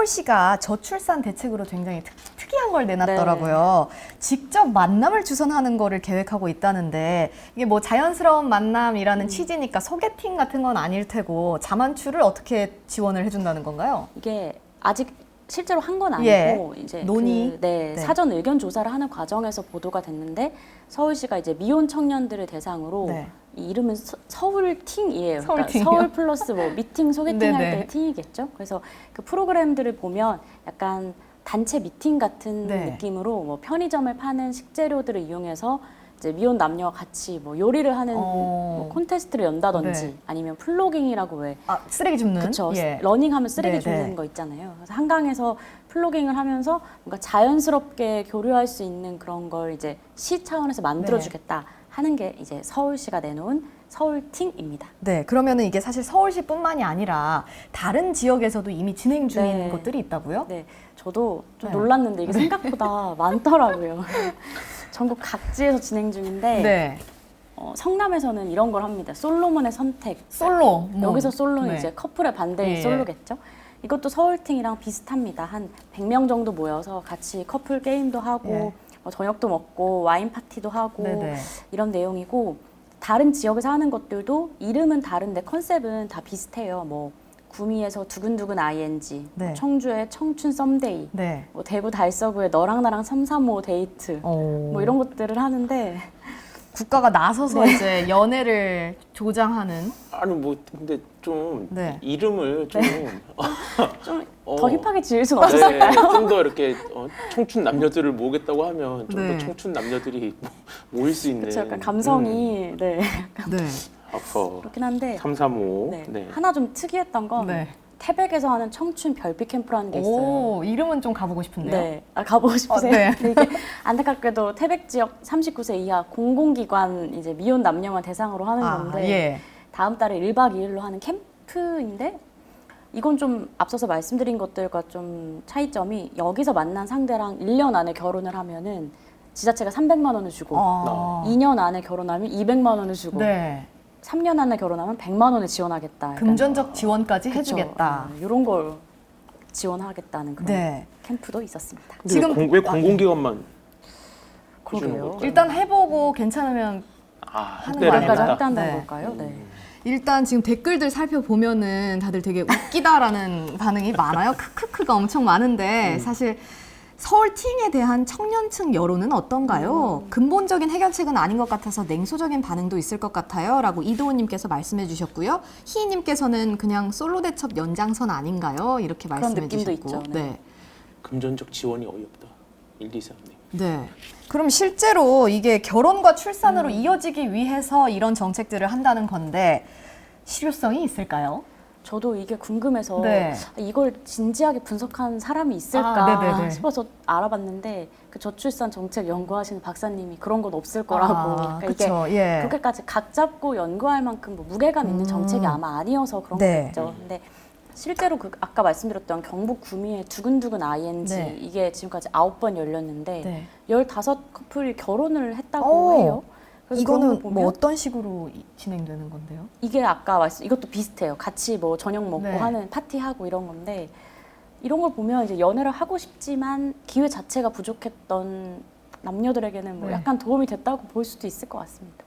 서울시가 저출산 대책으로 굉장히 특이한 걸 내놨더라고요. 네. 직접 만남을 주선하는 거를 계획하고 있다는데 이게 뭐 자연스러운 만남이라는 취지니까 소개팅 같은 건 아닐 테고 자만추를 어떻게 지원을 해준다는 건가요? 이게 아직 실제로 한 건 아니고 예. 이제 논의 네. 사전 의견 조사를 하는 과정에서 보도가 됐는데 서울시가 이제 미혼 청년들을 대상으로 네. 이 이름은 서울팅이에요. 서울팅이요? 그러니까 서울 플러스 뭐 미팅 소개팅 할 네네. 때 팅이겠죠. 그래서 그 프로그램들을 보면 약간 단체 미팅 같은 네. 느낌으로 뭐 편의점을 파는 식재료들을 이용해서 이제 미혼 남녀와 같이 뭐 요리를 하는 뭐 콘테스트를 연다든지 네. 아니면 플로깅이라고 왜 쓰레기 줍는? 그렇죠. 예. 러닝하면 쓰레기 네네. 줍는 거 있잖아요. 그래서 한강에서 플로깅을 하면서 뭔가 자연스럽게 교류할 수 있는 그런 걸 이제 시 차원에서 만들어주겠다 하는 게 이제 서울시가 내놓은 서울팅입니다. 네, 그러면은 이게 사실 서울시뿐만이 아니라 다른 지역에서도 이미 진행 중인 네. 곳들이 있다고요? 네, 저도 좀 네. 놀랐는데 이게 생각보다 많더라고요. 전국 각지에서 진행 중인데 네. 성남에서는 이런 걸 합니다. 솔로몬의 선택. 솔로. 여기서 솔로는 네. 이제 커플의 반대인 예. 솔로겠죠. 이것도 서울팅이랑 비슷합니다. 한 100명 정도 모여서 같이 커플 게임도 하고 예. 뭐 저녁도 먹고 와인 파티도 하고 네네. 이런 내용이고 다른 지역에서 하는 것들도 이름은 다른데 컨셉은 다 비슷해요. 뭐 구미에서 두근두근 ING, 네. 청주의 청춘 썸데이, 네. 뭐 대구 달서구의 너랑 나랑 335 데이트 뭐 이런 것들을 하는데 국가가 나서서 이제 연애를 조장하는. 아니 뭐 근데 좀 네. 이름을 좀 좀 더 힙하게 지을 수는 없어요. 네, 좀 더 이렇게 청춘 남녀들을 모으겠다고 하면 좀 네. 더 청춘 남녀들이 모일 수 있는 그렇죠. 약간 감성이 네 네. 아퍼 그렇긴 한데 335 네. 네. 하나 좀 특이했던 건 네. 태백에서 하는 청춘 별빛 캠프라는 게 있어요. 오, 이름은 좀 가보고 싶은데요. 네, 가보고 싶으세요? 네. 근데 이게 안타깝게도 태백 지역 39세 이하 공공기관 이제 미혼 남녀만 대상으로 하는 건데 예. 다음 달에 1박 2일로 하는 캠프인데 이건 좀 앞서서 말씀드린 것들과 좀 차이점이 여기서 만난 상대랑 1년 안에 결혼을 하면은 지자체가 300만 원을 주고 2년 안에 결혼하면 200만 원을 주고 네. 3년 안에 결혼하면 100만 원을 지원하겠다. 약간 금전적 지원까지 그쵸. 해주겠다. 이런 걸 지원하겠다는 그런 네. 캠프도 있었습니다. 근데 지금 왜 공공기관만 그러게요. 해주는 걸까요? 일단 해보고 괜찮으면 하는 거 여기까지 아닐까요? 한다는 네. 걸까요? 네. 일단 지금 댓글들 살펴보면은 다들 되게 웃기다라는 반응이 많아요. 크크크가 엄청 많은데 사실 서울팅에 대한 청년층 여론은 어떤가요? 근본적인 해결책은 아닌 것 같아서 냉소적인 반응도 있을 것 같아요. 라고 이도훈님께서 말씀해 주셨고요. 희희님께서는 그냥 솔로 대첩 연장선 아닌가요? 이렇게 그런 말씀해 느낌도 주셨고. 있죠. 네. 금전적 지원이 어이없다 123님 네. 그럼 실제로 이게 결혼과 출산으로 이어지기 위해서 이런 정책들을 한다는 건데 실효성이 있을까요? 저도 이게 궁금해서 네. 이걸 진지하게 분석한 사람이 있을까 네네네. 싶어서 알아봤는데 그 저출산 정책 연구하시는 박사님이 그런 건 없을 거라고 그러니까 이게 그렇죠. 예. 그렇게까지 각 잡고 연구할 만큼 뭐 무게감 있는 정책이 아마 아니어서 그런 네. 거겠죠. 근데 실제로 아까 말씀드렸던 경북 구미의 두근두근 ING 네. 이게 지금까지 9번 열렸는데 네. 15커플이 결혼을 했다고 오. 해요. 그래서 그런 걸 이거는 보면 뭐 어떤 식으로 진행되는 건데요? 이게 아까 이것도 비슷해요. 같이 뭐 저녁 먹고 네. 하는 파티하고 이런 건데 이런 걸 보면 이제 연애를 하고 싶지만 기회 자체가 부족했던 남녀들에게는 뭐 네. 약간 도움이 됐다고 볼 수도 있을 것 같습니다.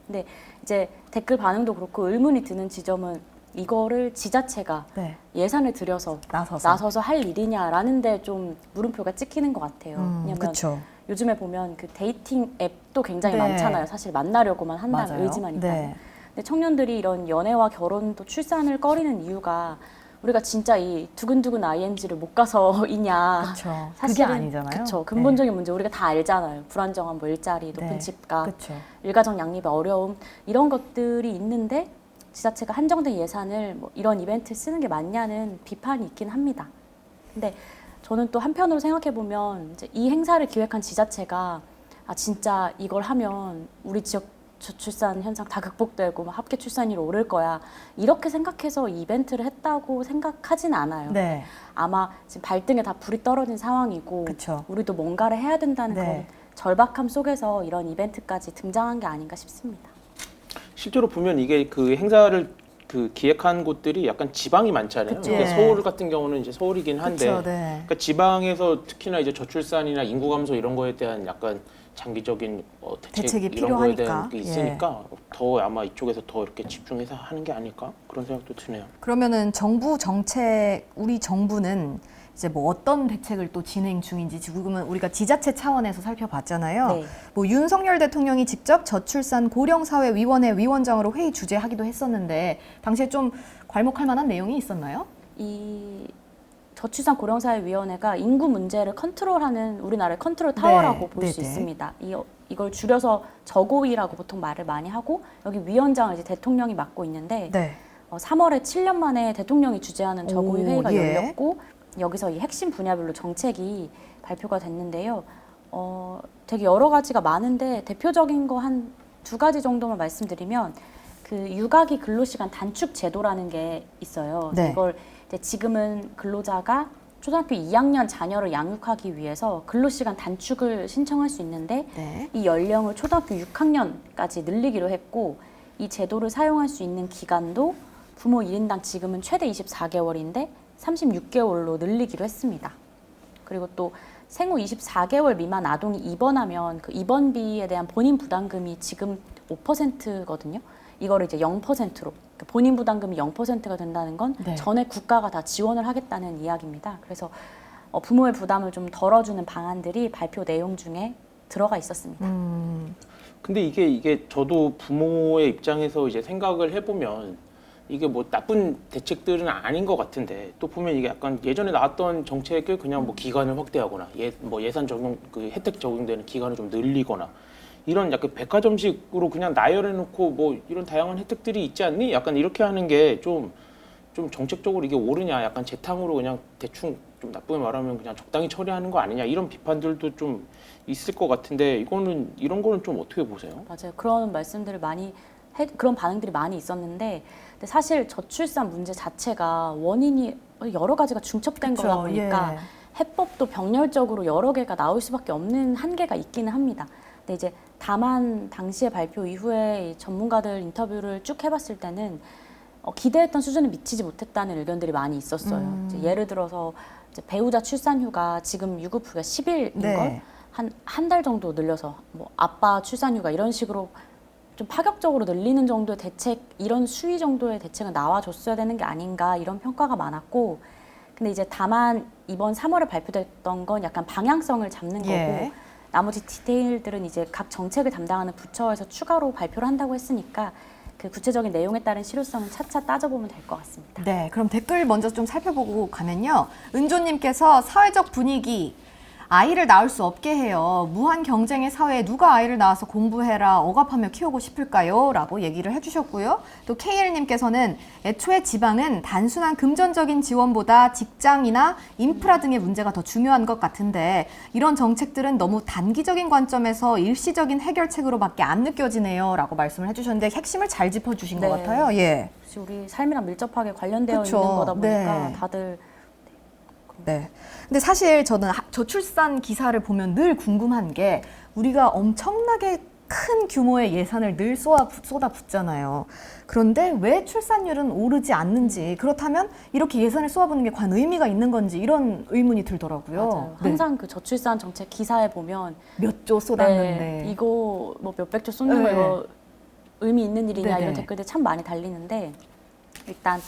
근데 이제 댓글 반응도 그렇고 의문이 드는 지점은 이거를 지자체가 네. 예산을 들여서 나서서. 할 일이냐라는 데 좀 물음표가 찍히는 것 같아요. 왜냐면 그렇죠. 요즘에 보면 그 데이팅 앱도 굉장히 네. 많잖아요. 사실 만나려고만 한다는 맞아요. 의지만 있다면. 네. 근데 청년들이 이런 연애와 결혼 또 출산을 꺼리는 이유가 우리가 진짜 이 두근두근 ING를 못 가서이냐. 그렇죠. 그게 사실은 아니잖아요. 그렇죠. 근본적인 문제 우리가 다 알잖아요. 불안정한 뭐 일자리, 높은 네. 집값, 그렇죠. 일가정 양립의 어려움 이런 것들이 있는데 지자체가 한정된 예산을 뭐 이런 이벤트에 쓰는 게 맞냐는 비판이 있긴 합니다. 근데 저는 또 한편으로 생각해 보면 이제 이 행사를 기획한 지자체가 진짜 이걸 하면 우리 지역 저출산 현상 다 극복되고 막 합계 출산율 오를 거야 이렇게 생각해서 이 이벤트를 했다고 생각하진 않아요. 네. 아마 지금 발등에 다 불이 떨어진 상황이고 그쵸. 우리도 뭔가를 해야 된다는 네. 그런 절박함 속에서 이런 이벤트까지 등장한 게 아닌가 싶습니다. 실제로 보면 이게 그 행사를 그 기획한 곳들이 약간 지방이 많잖아요. 그쵸. 이게 예. 서울 같은 경우는 이제 서울이긴 한데, 그렇죠. 네. 그러니까 지방에서 특히나 이제 저출산이나 인구 감소 이런 거에 대한 약간 장기적인 대책이 이런 거에 필요하니까. 대한 게 있으니까 더 아마 이쪽에서 더 이렇게 집중해서 하는 게 아닐까 그런 생각도 드네요. 그러면은 정부 정책, 우리 정부는 이제 뭐 어떤 대책을 또 진행 중인지 지금은 우리가 지자체 차원에서 살펴봤잖아요. 네. 뭐 윤석열 대통령이 직접 저출산 고령사회위원회 위원장으로 회의 주재하기도 했었는데 당시에 좀 괄목할 만한 내용이 있었나요? 이 저출산 고령사회위원회가 인구 문제를 컨트롤하는 우리나라의 컨트롤 타워라고 네, 볼 수 네네. 있습니다. 이걸 줄여서 저고위라고 보통 말을 많이 하고 여기 위원장을 이제 대통령이 맡고 있는데 네. 3월에 7년 만에 대통령이 주재하는 저고위 오, 회의가 예. 열렸고 여기서 이 핵심 분야별로 정책이 발표가 됐는데요. 되게 여러 가지가 많은데 대표적인 거 한 2가지 정도만 말씀드리면 그 육아기 근로시간 단축 제도라는 게 있어요. 네. 이걸 이제 지금은 근로자가 초등학교 2학년 자녀를 양육하기 위해서 근로시간 단축을 신청할 수 있는데 네. 이 연령을 초등학교 6학년까지 늘리기로 했고 이 제도를 사용할 수 있는 기간도 부모 1인당 지금은 최대 24개월인데 36개월로 늘리기로 했습니다. 그리고 또 생후 24개월 미만 아동이 입원하면 그 입원비에 대한 본인 부담금이 지금 5%거든요. 이거를 이제 0%로 본인 부담금이 0%가 된다는 건 네. 전액 국가가 다 지원을 하겠다는 이야기입니다. 그래서 부모의 부담을 좀 덜어주는 방안들이 발표 내용 중에 들어가 있었습니다. 근데 이게 저도 부모의 입장에서 이제 생각을 해보면 이게 뭐 나쁜 대책들은 아닌 것 같은데 또 보면 이게 약간 예전에 나왔던 정책을 그냥 뭐 기간을 확대하거나 뭐 예산 적용 그 혜택 적용되는 기간을 좀 늘리거나 이런 약간 백화점식으로 그냥 나열해놓고 뭐 이런 다양한 혜택들이 있지 않니? 약간 이렇게 하는 게 좀 정책적으로 이게 옳으냐? 약간 재탕으로 그냥 대충 좀 나쁘게 말하면 그냥 적당히 처리하는 거 아니냐? 이런 비판들도 좀 있을 것 같은데 이런 거는 좀 어떻게 보세요? 맞아요. 그런 말씀들을 그런 반응들이 많이 있었는데 근데 사실 저출산 문제 자체가 원인이 여러 가지가 중첩된 그쵸, 거다 보니까 예. 해법도 병렬적으로 여러 개가 나올 수밖에 없는 한계가 있기는 합니다. 근데 이제 다만 당시의 발표 이후에 이 전문가들 인터뷰를 쭉 해봤을 때는 기대했던 수준에 미치지 못했다는 의견들이 많이 있었어요. 이제 예를 들어서 이제 배우자 출산휴가 지금 유급휴가 10일인 네. 걸 한 달 정도 늘려서 뭐 아빠 출산휴가 이런 식으로 좀 파격적으로 늘리는 정도의 대책, 이런 수위 정도의 대책은 나와줬어야 되는 게 아닌가 이런 평가가 많았고 근데 이제 다만 이번 3월에 발표됐던 건 약간 방향성을 잡는 거고 예. 나머지 디테일들은 이제 각 정책을 담당하는 부처에서 추가로 발표를 한다고 했으니까 그 구체적인 내용에 따른 실효성은 차차 따져보면 될 것 같습니다. 네, 그럼 댓글 먼저 좀 살펴보고 가면요. 은조님께서 사회적 분위기, 아이를 낳을 수 없게 해요. 무한 경쟁의 사회에 누가 아이를 낳아서 공부해라 억압하며 키우고 싶을까요? 라고 얘기를 해주셨고요. 또 KL님께서는 애초에 지방은 단순한 금전적인 지원보다 직장이나 인프라 등의 문제가 더 중요한 것 같은데 이런 정책들은 너무 단기적인 관점에서 일시적인 해결책으로밖에 안 느껴지네요. 라고 말씀을 해주셨는데 핵심을 잘 짚어주신 것 네. 같아요. 예. 역시 우리 삶이랑 밀접하게 관련되어 그쵸. 있는 거다 보니까 네. 다들 네. 근데 사실 저는 저출산 기사를 보면 늘 궁금한 게 우리가 엄청나게 큰 규모의 예산을 늘 쏟아붓잖아요. 그런데 왜 출산율은 오르지 않는지, 그렇다면 이렇게 예산을 쏟아붓는 게 과연 의미가 있는 건지 이런 의문이 들더라고요. 맞아요. 네. 항상 그 저출산 정책 기사에 보면 몇 조 쏟았는데. 네, 이거 뭐 몇백 조 쏟는 거 네. 이거 의미 있는 일이냐 네네. 이런 댓글들 참 많이 달리는데 일단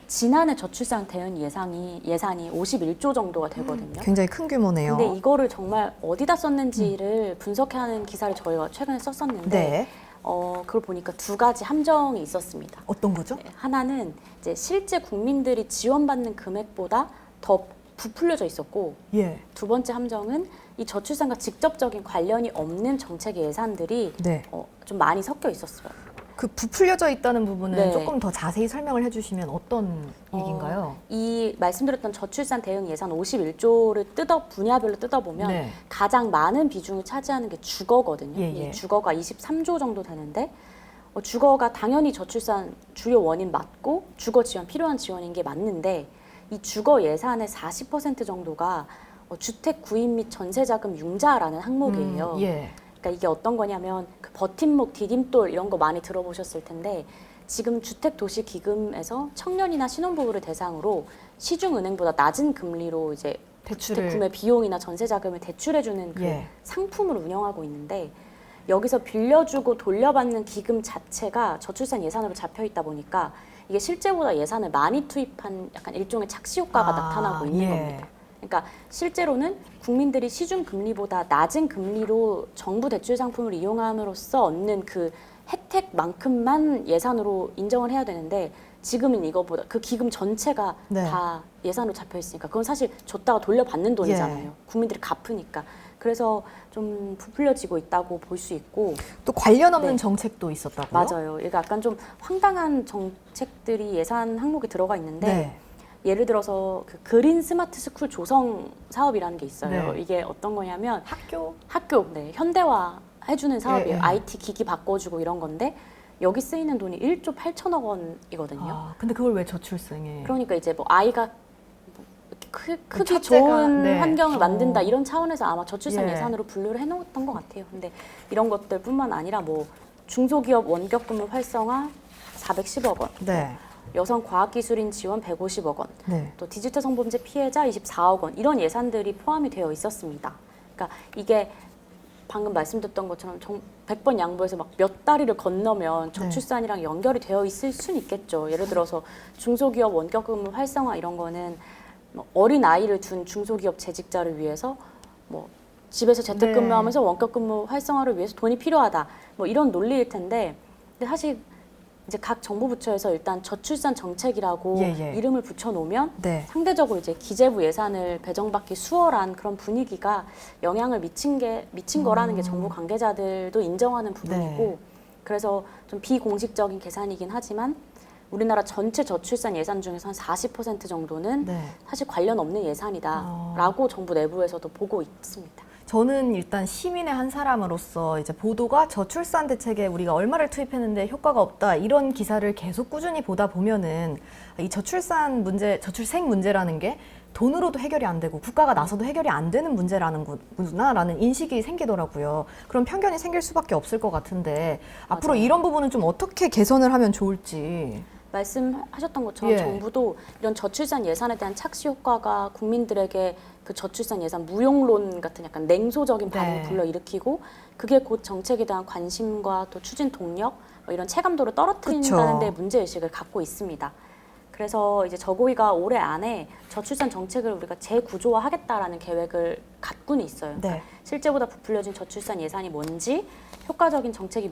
지난해 저출산 대응 예산이 51조 정도가 되거든요. 굉장히 큰 규모네요. 근데 이거를 정말 어디다 썼는지를 분석하는 기사를 저희가 최근에 썼었는데 네. 그걸 보니까 2가지 함정이 있었습니다. 어떤 거죠? 네, 하나는 이제 실제 국민들이 지원받는 금액보다 더 부풀려져 있었고 예. 2번째 함정은 이 저출산과 직접적인 관련이 없는 정책의 예산들이 네. 좀 많이 섞여 있었어요. 그 부풀려져 있다는 부분은 네. 조금 더 자세히 설명을 해주시면 어떤 얘기인가요? 이 말씀드렸던 저출산 대응 예산 51조를 분야별로 뜯어보면 네. 가장 많은 비중을 차지하는 게 주거거든요. 예, 이 예. 주거가 23조 정도 되는데 주거가 당연히 저출산 주요 원인 맞고 주거 지원 필요한 지원인 게 맞는데 이 주거 예산의 40% 정도가 주택 구입 및 전세자금 융자라는 항목이에요. 예. 그러니까 이게 어떤 거냐면 그 버팀목, 디딤돌 이런 거 많이 들어보셨을 텐데 지금 주택도시기금에서 청년이나 신혼부부를 대상으로 시중은행보다 낮은 금리로 이제 주택 구매 비용이나 전세자금을 대출해주는 그 예. 상품을 운영하고 있는데 여기서 빌려주고 돌려받는 기금 자체가 저출산 예산으로 잡혀 있다 보니까 이게 실제보다 예산을 많이 투입한 약간 일종의 착시 효과가 나타나고 있는 예. 겁니다. 그러니까 실제로는 국민들이 시중 금리보다 낮은 금리로 정부 대출 상품을 이용함으로써 얻는 그 혜택만큼만 예산으로 인정을 해야 되는데 지금은 이거보다 그 기금 전체가 네. 다 예산으로 잡혀 있으니까 그건 사실 줬다가 돌려받는 돈이잖아요. 예. 국민들이 갚으니까. 그래서 좀 부풀려지고 있다고 볼 수 있고 또 관련 없는 네. 정책도 있었다고요? 맞아요. 이게 약간 좀 황당한 정책들이 예산 항목에 들어가 있는데 네. 예를 들어서 그 그린 스마트 스쿨 조성 사업이라는 게 있어요. 네. 이게 어떤 거냐면 학교 네, 현대화 해주는 사업이에요. 예. IT 기기 바꿔주고 이런 건데 여기 쓰이는 돈이 1조 8천억 원이거든요. 아, 근데 그걸 왜 저출생에? 그러니까 이제 뭐 아이가 크기 첫째가, 좋은 네. 환경을 만든다 이런 차원에서 아마 저출산 예. 예산으로 분류를 해놓았던 것 같아요. 근데 이런 것들뿐만 아니라 뭐 중소기업 원격근무 활성화 410억 원, 네. 여성 과학기술인 지원 150억 원, 네. 또 디지털 성범죄 피해자 24억 원 이런 예산들이 포함이 되어 있었습니다. 그러니까 이게 방금 말씀드렸던 것처럼 100번 양보해서 막 몇 다리를 건너면 저출산이랑 연결이 되어 있을 수는 있겠죠. 예를 들어서 중소기업 원격근무 활성화 이런 거는 뭐 어린 아이를 둔 중소기업 재직자를 위해서 뭐 집에서 재택근무하면서 원격근무 활성화를 위해서 돈이 필요하다. 뭐 이런 논리일 텐데 근데 사실 이제 각 정부 부처에서 일단 저출산 정책이라고 예. 이름을 붙여놓으면 네. 상대적으로 이제 기재부 예산을 배정받기 수월한 그런 분위기가 영향을 미친 거라는 게 정부 관계자들도 인정하는 부분이고 네. 그래서 좀 비공식적인 계산이긴 하지만 우리나라 전체 저출산 예산 중에서 한 40% 정도는 네. 사실 관련 없는 예산이다라고 정부 내부에서도 보고 있습니다. 저는 일단 시민의 한 사람으로서 이제 보도가 저출산 대책에 우리가 얼마를 투입했는데 효과가 없다 이런 기사를 계속 꾸준히 보다 보면은 이 저출산 문제, 저출생 문제라는 게 돈으로도 해결이 안 되고 국가가 나서도 해결이 안 되는 문제라는 거구나라는 인식이 생기더라고요. 그런 편견이 생길 수밖에 없을 것 같은데 앞으로 맞아요. 이런 부분은 좀 어떻게 개선을 하면 좋을지. 말씀하셨던 것처럼 예. 정부도 이런 저출산 예산에 대한 착시 효과가 국민들에게 그 저출산 예산 무용론 같은 약간 냉소적인 반응을 네. 불러일으키고 그게 곧 정책에 대한 관심과 또 추진 동력 뭐 이런 체감도를 떨어뜨린다는 데 문제의식을 갖고 있습니다. 그래서 이제 저고위가 올해 안에 저출산 정책을 우리가 재구조화하겠다라는 계획을 갖고는 있어요. 네. 그러니까 실제보다 부풀려진 저출산 예산이 뭔지 효과적인 정책이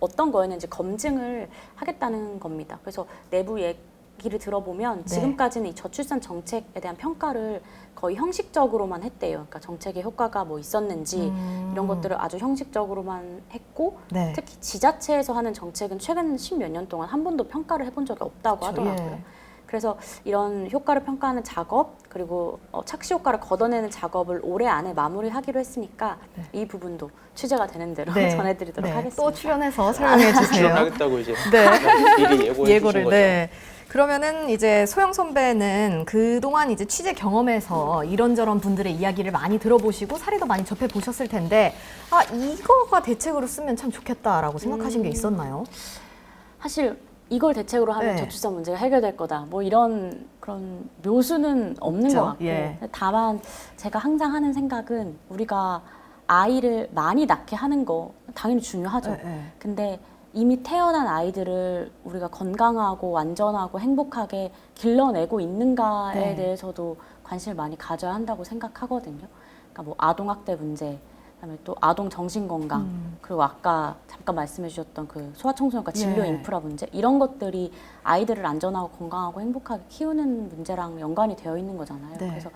어떤 거였는지 검증을 하겠다는 겁니다. 그래서 내부 얘기를 들어보면 네. 지금까지는 이 저출산 정책에 대한 평가를 거의 형식적으로만 했대요. 그러니까 정책의 효과가 뭐 있었는지 이런 것들을 아주 형식적으로만 했고 네. 특히 지자체에서 하는 정책은 최근 10몇 년 동안 한 번도 평가를 해본 적이 없다고 하더라고요. 예. 그래서 이런 효과를 평가하는 작업 그리고 착시 효과를 걷어내는 작업을 올해 안에 마무리하기로 했으니까 이 부분도 취재가 되는 대로 전해드리도록 하겠습니다. 또 출연해서 설명해 주세요. 출연하겠다고 이제 네. 미리 예고해 예고를. 주신 거죠. 네. 그러면은 이제 소영 선배는 그동안 이제 취재 경험에서 이런저런 분들의 이야기를 많이 들어보시고 사례도 많이 접해 보셨을 텐데 아 이거가 대책으로 쓰면 참 좋겠다라고 생각하신 게 있었나요? 사실 이걸 대책으로 하면 네. 저출산 문제가 해결될 거다. 뭐 이런 그런 묘수는 없는 그렇죠. 것 같고 예. 다만 제가 항상 하는 생각은 우리가 아이를 많이 낳게 하는 거 당연히 중요하죠. 네. 근데 이미 태어난 아이들을 우리가 건강하고 안전하고 행복하게 길러내고 있는가에 네. 대해서도 관심을 많이 가져야 한다고 생각하거든요. 그러니까 뭐 아동학대 문제, 그다음에 또 아동 정신건강, 그리고 아까 잠깐 말씀해주셨던 그 소아청소년과 진료 예. 인프라 문제 이런 것들이 아이들을 안전하고 건강하고 행복하게 키우는 문제랑 연관이 되어 있는 거잖아요. 네. 그래서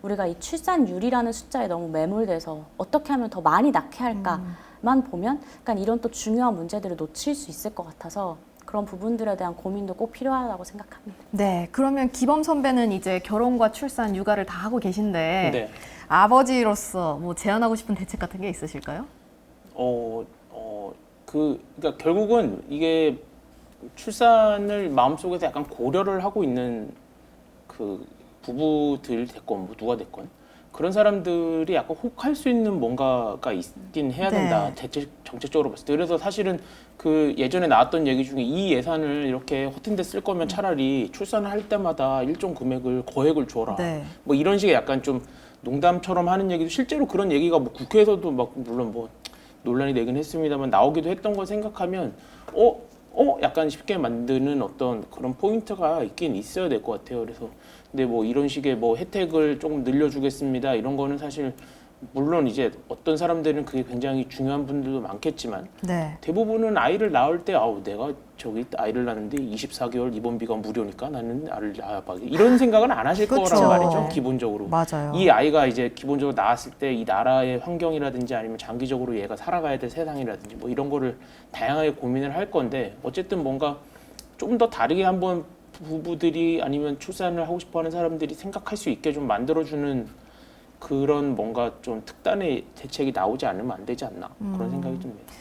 우리가 이 출산율이라는 숫자에 너무 매몰돼서 어떻게 하면 더 많이 낳게 할까만 보면 약간 이런 또 중요한 문제들을 놓칠 수 있을 것 같아서 그런 부분들에 대한 고민도 꼭 필요하다고 생각합니다. 네. 그러면 기범 선배는 이제 결혼과 출산, 육아를 다 하고 계신데 네. 아버지로서 뭐 제안하고 싶은 대책 같은 게 있으실까요? 그러니까 결국은 이게 출산을 마음속에서 약간 고려를 하고 있는 그 부부들 됐건 뭐 누가 됐건 그런 사람들이 약간 혹할 수 있는 뭔가가 있긴 해야 된다. 대책 정책적으로 봤을 때. 그래서 사실은 그 예전에 나왔던 얘기 중에 이 예산을 이렇게 허튼데 쓸 거면 차라리 출산을 할 때마다 일정 금액을 거액을 줘라. 네. 뭐 이런 식의 약간 좀 농담처럼 하는 얘기도 실제로 그런 얘기가 뭐 국회에서도 막 물론 뭐 논란이 되긴 했습니다만 나오기도 했던 걸 생각하면 약간 쉽게 만드는 어떤 그런 포인트가 있긴 있어야 될 것 같아요. 그래서 근데 뭐 이런 식의 뭐 혜택을 조금 늘려주겠습니다. 이런 거는 사실 물론 이제 어떤 사람들은 그게 굉장히 중요한 분들도 많겠지만 네. 대부분은 아이를 낳을 때 내가 저기 아이를 낳는데 24개월 입원비가 무료니까 나는 아이를 낳아봐 이런 생각은 안 하실 그쵸. 거란 말이죠. 기본적으로 맞아요. 이 아이가 이제 기본적으로 낳았을 때 이 나라의 환경이라든지 아니면 장기적으로 얘가 살아가야 될 세상이라든지 뭐 이런 거를 다양하게 고민을 할 건데 어쨌든 뭔가 좀 더 다르게 한번 부부들이 아니면 출산을 하고 싶어하는 사람들이 생각할 수 있게 좀 만들어주는 그런 뭔가 좀 특단의 대책이 나오지 않으면 안 되지 않나 그런 생각이 듭니다.